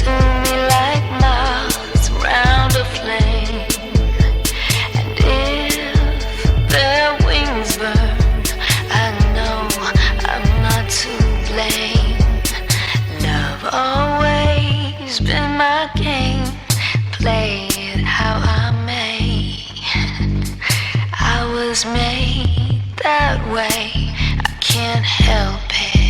to me like moths round a flame. And if their wings burn, I know I'm not to blame. Love always been my game, play it how I may. I was made that way, I can't help it.